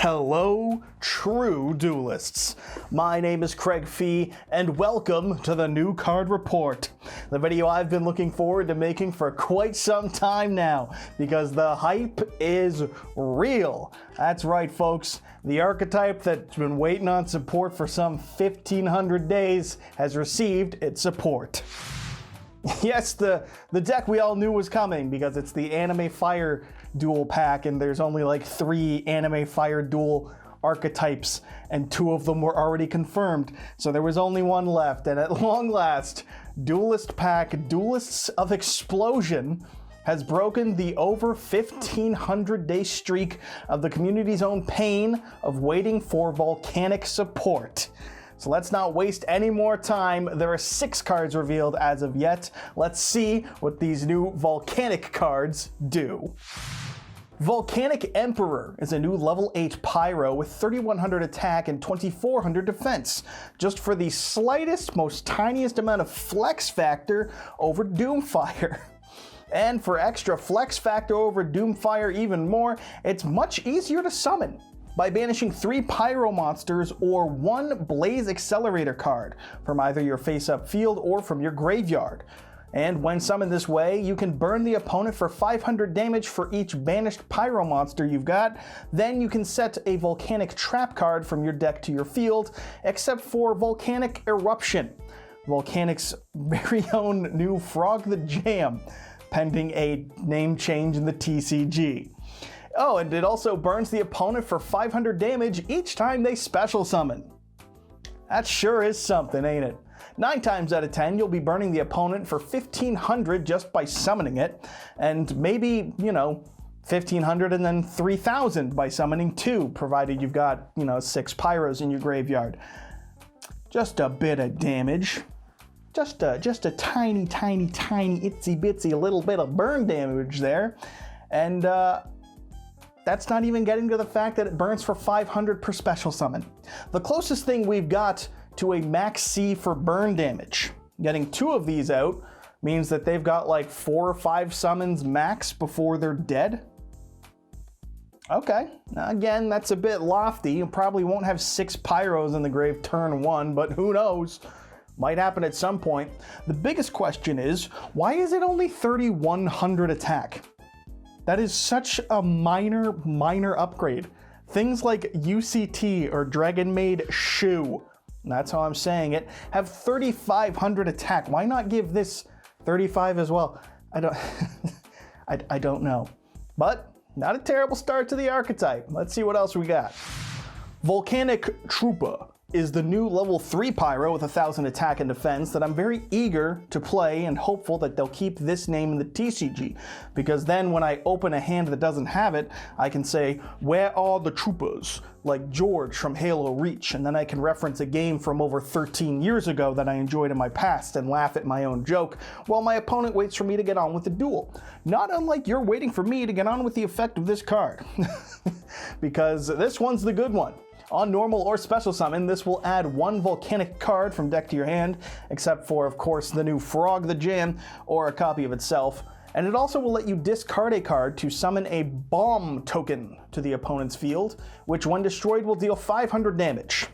Hello, true duelists. My name is Craig Fee, and welcome to the new card report. The video I've been looking forward to making for quite some time now, because the hype is real. That's right, folks. The archetype that's been waiting on support for some 1,500 days has received its support. Yes, the deck we all knew was coming because it's the Anime Fire duel pack, and there's only like 3 Anime Fire duel archetypes, and 2 of them were already confirmed, so there was only 1 left. And at long last, Duelist Pack Duelists of Explosion has broken the over 1,500 day streak of the community's own pain of waiting for volcanic support. So let's not waste any more time. There are 6 cards revealed as of yet. Let's see what these new volcanic cards do. Volcanic Emperor is a new level 8 Pyro with 3,100 attack and 2,400 defense, just for the slightest, most tiniest amount of flex factor over Doomfire. And for extra flex factor over Doomfire even more, it's much easier to summon by banishing 3 Pyro monsters or 1 Blaze Accelerator card from either your face-up field or from your graveyard. And when summoned this way, you can burn the opponent for 500 damage for each banished Pyro monster you've got. Then you can set a Volcanic Trap card from your deck to your field, except for Volcanic Eruption, Volcanic's very own new Frog the Jam, pending a name change in the TCG. Oh, and it also burns the opponent for 500 damage each time they special summon. That sure is something, ain't it? 9 times out of 10, you'll be burning the opponent for 1,500 just by summoning it, and maybe, 1,500 and then 3,000 by summoning 2, provided you've got, 6 Pyros in your graveyard. Just a bit of damage. Just a tiny, tiny, tiny, itsy bitsy little bit of burn damage there. And, that's not even getting to the fact that it burns for 500 per special summon. The closest thing we've got to a max C for burn damage. Getting 2 of these out means that they've got like 4 or 5 summons max before they're dead. Okay, again, that's a bit lofty. You probably won't have 6 Pyros in the grave turn 1, but who knows? Might happen at some point. The biggest question is, why is it only 3,100 attack? That is such a minor upgrade. Things like UCT or Dragon Maid Shoe, that's how I'm saying it, have 3,500 attack. Why not give this 35 as well? I don't know. But not a terrible start to the archetype. Let's see what else we got. Volcanic Trooper is the new level 3 Pyro with 1,000 attack and defense that I'm very eager to play, and hopeful that they'll keep this name in the TCG, because then when I open a hand that doesn't have it, I can say, "Where are the troopers?" like George from Halo Reach, and then I can reference a game from over 13 years ago that I enjoyed in my past and laugh at my own joke, while my opponent waits for me to get on with the duel. Not unlike you're waiting for me to get on with the effect of this card. Because this one's the good one. On normal or special summon, this will add 1 volcanic card from deck to your hand, except for, of course, the new Frog the Jam, or a copy of itself. And it also will let you discard a card to summon a bomb token to the opponent's field, which when destroyed will deal 500 damage.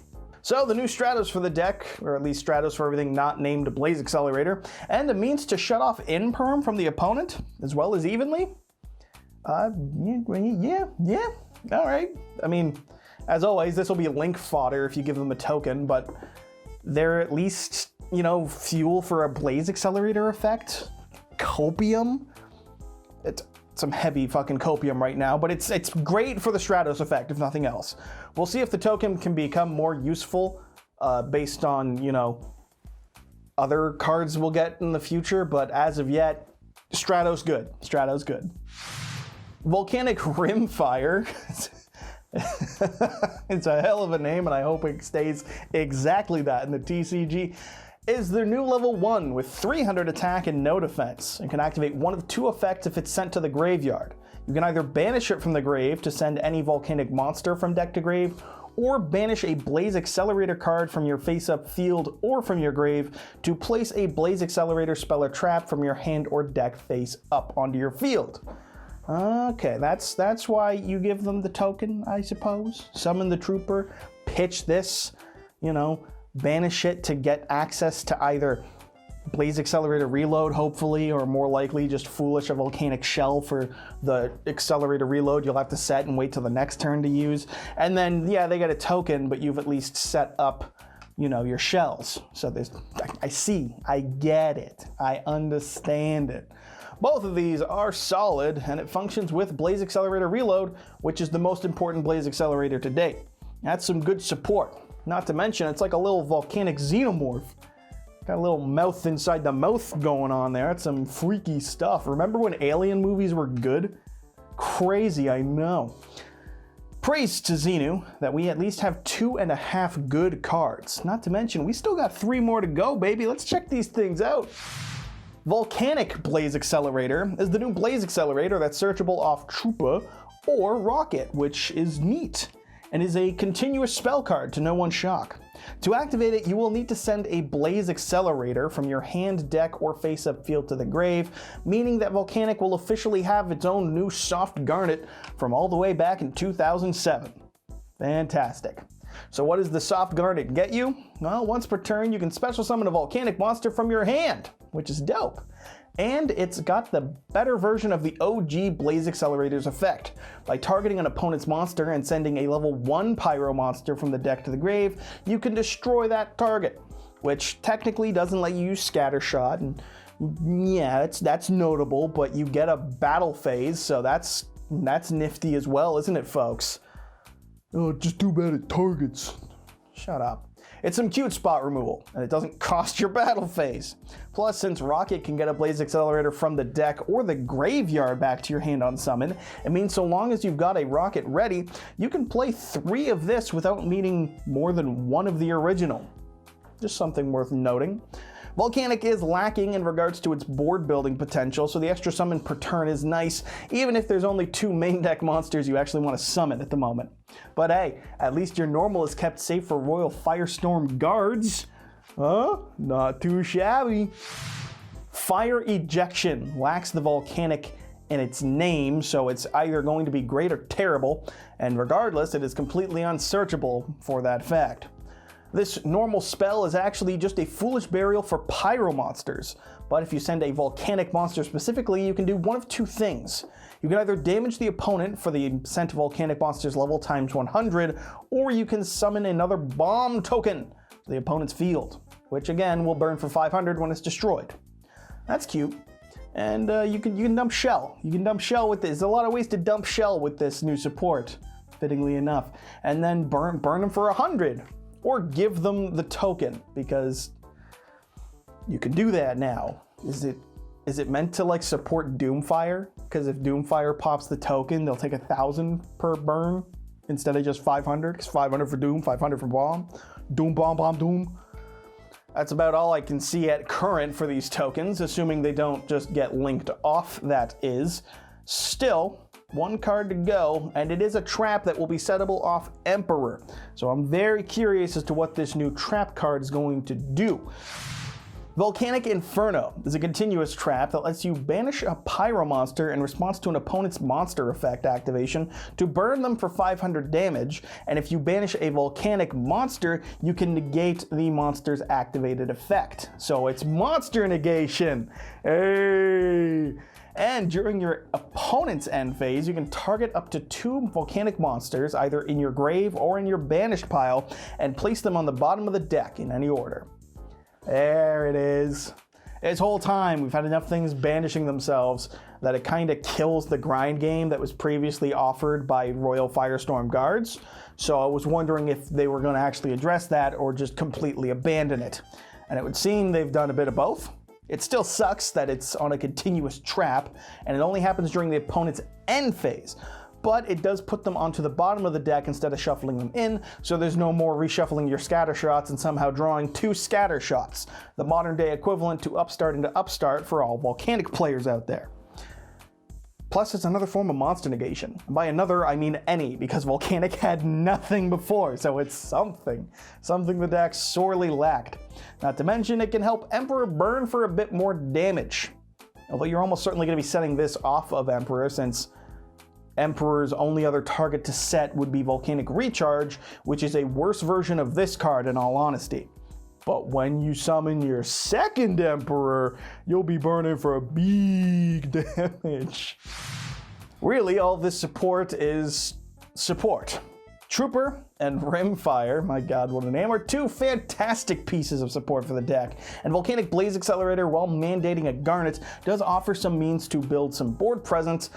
So the new Stratos for the deck, or at least Stratos for everything not named Blaze Accelerator, and a means to shut off in-perm from the opponent, as well as evenly. Yeah, alright. I mean, as always, this will be link fodder if you give them a token, but they're at least, fuel for a Blaze Accelerator effect. Copium? It's some heavy fucking copium right now, but it's great for the Stratos effect, if nothing else. We'll see if the token can become more useful based on, other cards we'll get in the future, but as of yet, Stratos good. Stratos good. Volcanic Rimfire. It's a hell of a name, and I hope it stays exactly that in the TCG. Is their new level 1 with 300 attack and no defense, and can activate 1 of 2 effects if it's sent to the graveyard. You can either banish it from the grave to send any volcanic monster from deck to grave, or banish a Blaze Accelerator card from your face-up field or from your grave to place a Blaze Accelerator spell or trap from your hand or deck face up onto your field. Okay, that's why you give them the token, I suppose. Summon the trooper, pitch this, you know, banish it to get access to either Blaze Accelerator Reload, hopefully, or more likely just foolish a Volcanic Shell for the Accelerator Reload you'll have to set and wait till the next turn to use. And then, yeah, they get a token, but you've at least set up, you know, your shells. So there's, I see, I get it, I understand it. Both of these are solid, and it functions with Blaze Accelerator Reload, which is the most important Blaze Accelerator to date. That's some good support. Not to mention, it's like a little Volcanic Xenomorph. Got a little mouth inside the mouth going on there. That's some freaky stuff. Remember when Alien movies were good? Crazy, I know. Praise to Xenu that we at least have 2.5 good cards. Not to mention, we still got 3 more to go, baby. Let's check these things out. Volcanic Blaze Accelerator is the new Blaze Accelerator that's searchable off Trooper or Rocket, which is neat, and is a continuous spell card to no one's shock. To activate it, you will need to send a Blaze Accelerator from your hand, deck, or face-up field to the grave, meaning that Volcanic will officially have its own new soft garnet from all the way back in 2007. Fantastic. So what does the soft garnet get you? Well, once per turn, you can special summon a Volcanic monster from your hand, which is dope. And it's got the better version of the OG Blaze Accelerator's effect. By targeting an opponent's monster and sending a level 1 Pyro monster from the deck to the grave, you can destroy that target, which technically doesn't let you use Scattershot, and yeah, that's notable, but you get a battle phase, so that's nifty as well, isn't it, folks? Oh, just too bad it targets. Shut up. It's some cute spot removal, and it doesn't cost your battle phase. Plus, since Rocket can get a Blaze Accelerator from the deck or the graveyard back to your hand on summon, it means so long as you've got a Rocket ready, you can play 3 of this without needing more than 1 of the original. Just something worth noting. Volcanic is lacking in regards to its board building potential, so the extra summon per turn is nice, even if there's only 2 main deck monsters you actually want to summon at the moment. But hey, at least your normal is kept safe for Royal Firestorm guards. Huh? Not too shabby. Fire Ejection lacks the Volcanic in its name, so it's either going to be great or terrible, and regardless, it is completely unsearchable for that fact. This normal spell is actually just a foolish burial for pyro monsters, but if you send a volcanic monster specifically, you can do one of 2 things. You can either damage the opponent for the sent volcanic monster's level times 100, or you can summon another bomb token to the opponent's field, which again will burn for 500 when it's destroyed. That's cute. And you can dump shell. You can dump shell with this. There's a lot of ways to dump shell with this new support, fittingly enough. And then burn them for 100. Or give them the token, because you can do that now. Is it meant to like support DOOMFIRE? Because if DOOMFIRE pops the token, they'll take 1,000 per burn instead of just 500. Because 500 for Doom, 500 for Bomb. Doom, Bomb, Bomb, Doom. That's about all I can see at current for these tokens, assuming they don't just get linked off, that is. Still, 1 card to go, and it is a trap that will be settable off Emperor. So I'm very curious as to what this new trap card is going to do. Volcanic Inferno is a continuous trap that lets you banish a pyro monster in response to an opponent's monster effect activation to burn them for 500 damage, and if you banish a volcanic monster, you can negate the monster's activated effect. So it's monster negation! Hey! And during your opponent's end phase, you can target up to 2 volcanic monsters, either in your grave or in your banished pile, and place them on the bottom of the deck in any order. There it is. This whole time, we've had enough things banishing themselves that it kind of kills the grind game that was previously offered by Royal Firestorm guards. So I was wondering if they were going to actually address that or just completely abandon it. And it would seem they've done a bit of both. It still sucks that it's on a continuous trap, and it only happens during the opponent's end phase, but it does put them onto the bottom of the deck instead of shuffling them in, so there's no more reshuffling your scatter shots and somehow drawing 2 scatter shots, the modern day equivalent to upstart into upstart for all volcanic players out there. Plus, it's another form of monster negation. And by another, I mean any, because Volcanic had nothing before, so it's something the deck sorely lacked. Not to mention, it can help Emperor burn for a bit more damage. Although you're almost certainly going to be setting this off of Emperor, since Emperor's only other target to set would be Volcanic Recharge, which is a worse version of this card in all honesty. But when you summon your second Emperor, you'll be burning for a big damage. Really, all this support is support. Trooper and Rimfire, my god, what a name, are two fantastic pieces of support for the deck. And Volcanic Blaze Accelerator, while mandating a Garnet, does offer some means to build some board presence,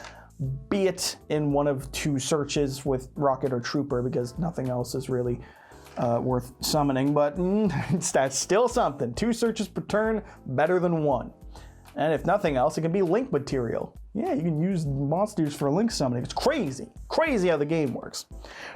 be it in one of two searches with Rocket or Trooper, because nothing else is really worth summoning, but that's still something. 2 searches per turn, better than 1. And if nothing else, it can be link material. Yeah, you can use monsters for link summoning. It's crazy how the game works.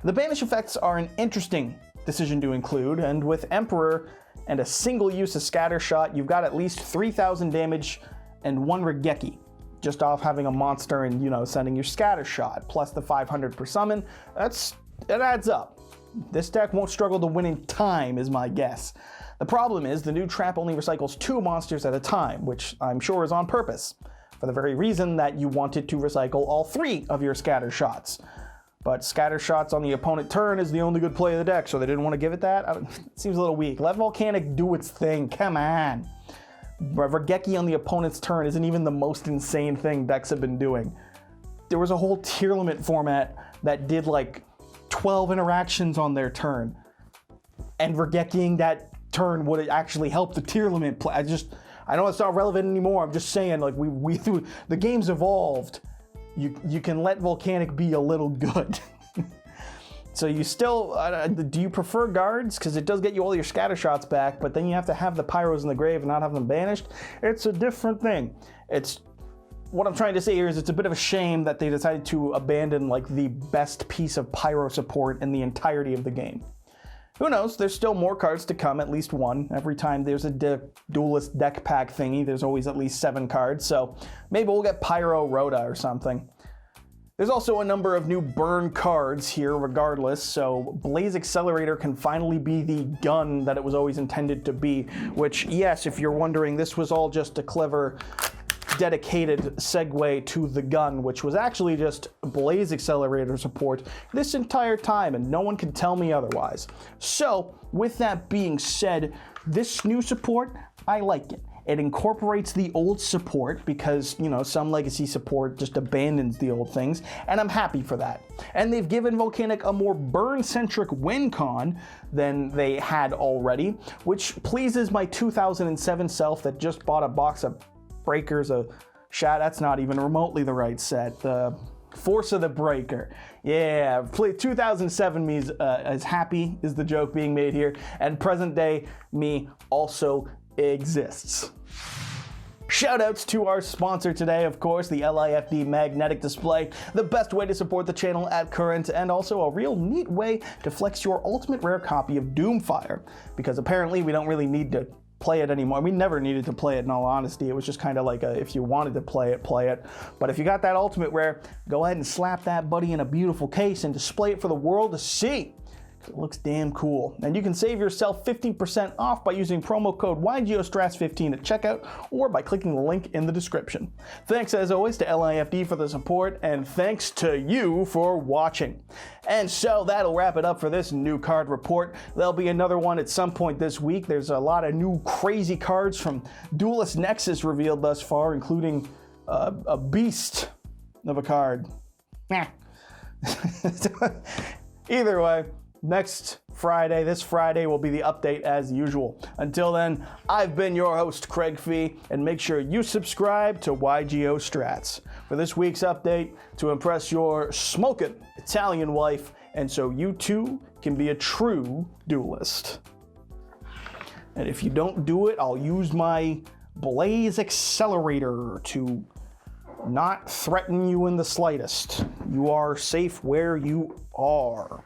The banish effects are an interesting decision to include, and with Emperor and a single use of Scatter Shot, you've got at least 3,000 damage and 1 Regeki, just off having a monster and, you know, sending your Scatter Shot, plus the 500 per summon. It adds up. This deck won't struggle to win in time, is my guess. The problem is the new trap only recycles 2 monsters at a time, which I'm sure is on purpose, for the very reason that you wanted to recycle all 3 of your Scatter Shots. But Scatter Shots on the opponent turn is the only good play of the deck, so they didn't want to give it that? It seems a little weak. Let Volcanic do its thing, come on. Regeki on the opponent's turn isn't even the most insane thing decks have been doing. There was a whole tier limit format that did like 12 interactions on their turn, and Regekiing that turn would actually help the tier limit play. I know it's not relevant anymore. I'm just saying, like, the game's evolved. You can let Volcanic be a little good. So you still, do you prefer guards? Because it does get you all your Scatter Shots back, but then you have to have the Pyros in the grave and not have them banished. It's a different thing. What I'm trying to say here is it's a bit of a shame that they decided to abandon like the best piece of Pyro support in the entirety of the game. Who knows, there's still more cards to come, at least 1. Every time there's a duelist deck pack thingy, there's always at least 7 cards, so maybe we'll get Pyro Rhoda or something. There's also a number of new burn cards here regardless, so Blaze Accelerator can finally be the gun that it was always intended to be, which, yes, if you're wondering, this was all just a clever dedicated segue to the gun, which was actually just Blaze Accelerator support this entire time, and no one can tell me otherwise. So, with that being said, this new support, I like it. It incorporates the old support because, you know, some legacy support just abandons the old things, and I'm happy for that. And they've given Volcanic a more burn-centric win con than they had already, which pleases my 2007 self that just bought a box of Breakers, that's not even remotely the right set. The Force of the Breaker. Yeah, 2007 me is happy, is the joke being made here, and present day me also exists. Shoutouts to our sponsor today, of course, the LIFD Magnetic Display, the best way to support the channel at current, and also a real neat way to flex your ultimate rare copy of DOOMFIRE, because apparently we don't really need to play it anymore. We never needed to play it, in all honesty. It was just kind of like if you wanted to play it, play it. But if you got that ultimate rare, go ahead and slap that buddy in a beautiful case and display it for the world to see. It looks damn cool. And you can save yourself 15% off by using promo code YGOSTRATS15 at checkout or by clicking the link in the description. Thanks as always to LIFD for the support, and thanks to you for watching. And so that'll wrap it up for this new card report. There'll be another one at some point this week. There's a lot of new crazy cards from Duelist Nexus revealed thus far, including a beast of a card. Either way, this Friday will be the update as usual. Until then, I've been your host, Craig Fee, and make sure you subscribe to YGO Strats for this week's update to impress your smoking Italian wife, and so you too can be a true duelist. And if you don't do it, I'll use my Blaze Accelerator to not threaten you in the slightest. You are safe where you are.